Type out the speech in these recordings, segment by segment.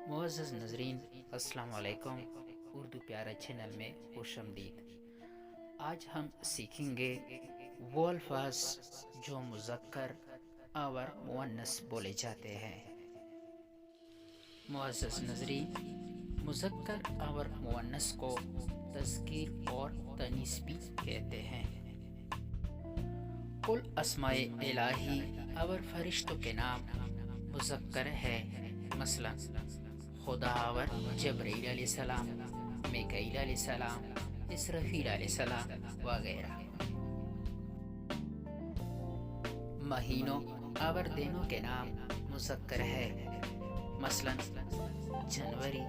معزز ناظرین، السلام علیکم۔ اردو پیارا چینل میں خوش آمدید۔ آج ہم سیکھیں گے وہ الفاظ جو مذکر اور مؤنث بولے جاتے ہیں۔ معزز ناظرین، مذکر اور مؤنث کو تذکیر اور تانیث بھی کہتے ہیں۔ کل اسماء الہی اور فرشتوں کے نام مذکر ہے، مثلا خدا اور جبرائیل علیہ السلام، میکائیل علیہ السلام، اسرافیل علیہ السلام وغیرہ۔ مہینوں اور دنوں کے نام مذکر ہے، مثلا جنوری،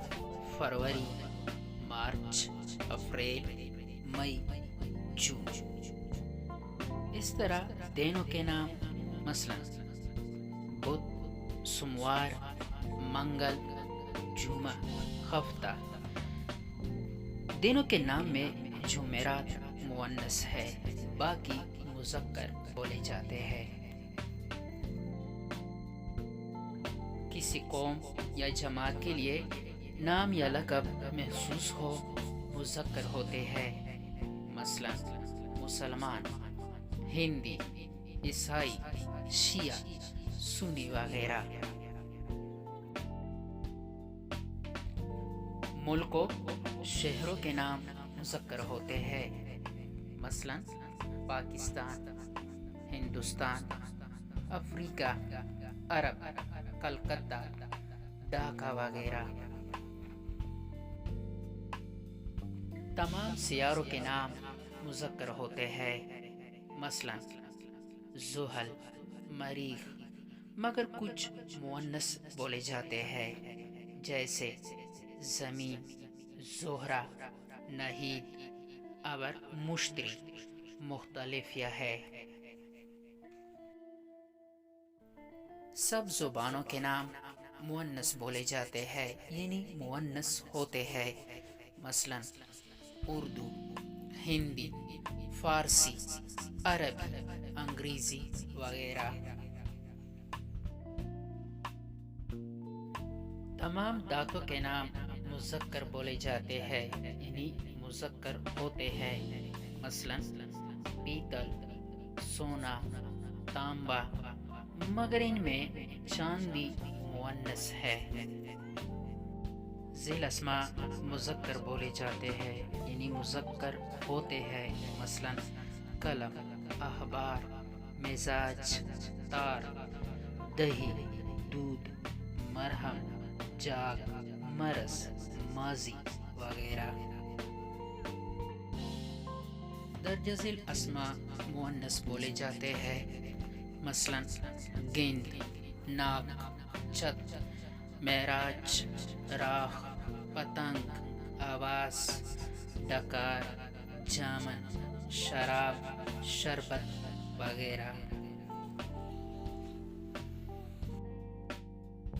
فروری، مارچ، اپریل، مئی، جون۔ اس طرح دنوں کے نام مثلا بدھ، سوموار، منگل، جمعہ، ہفتہ۔ دنوں کے نام میں جمعرات مؤنث ہے، باقی مذکر بولے جاتے ہیں۔ کسی قوم یا جماعت کے لیے نام یا لقب محسوس ہو مذکر ہوتے ہیں، مثلا مسلمان، ہندی، عیسائی، شیعہ، سنی وغیرہ۔ ملکوں، شہروں کے نام مذکر ہوتے ہیں، مثلا پاکستان، ہندوستان، افریقہ، عرب، کلکتہ، ڈھاکہ وغیرہ۔ تمام سیاروں کے نام مذکر ہوتے ہیں، مثلا زحل، مریخ، مگر کچھ مؤنث بولے جاتے ہیں، جیسے زمین، زہرہ، نحید اور مشتری۔ مختلف یہ ہے۔ سب زبانوں کے نام مؤنث بولے جاتے ہیں، یعنی مؤنث ہوتے ہیں، مثلا اردو، ہندی، فارسی، عربی، انگریزی وغیرہ۔ تمام دھاتوں کے نام مذکر بولے جاتے ہیں، یعنی مذکر ہوتے ہیں، مثلا پیتل، سونا، تانبا، مگر ان میں چاندی مؤنث ہے۔ ذیل اسماء مذکر بولے جاتے ہیں، یعنی مذکر ہوتے ہیں، مثلا قلم، اخبار، مزاج، تار، دہی، دودھ، مرہم، جاگ، مرض، ماضی وغیرہ۔ درج ذیل اسماء مؤنث بولے جاتے ہیں، مثلا گیند، ناک، چھت، معراج، راکھ، پتنگ، آواز، ڈکار، جامن، شراب، شربت وغیرہ۔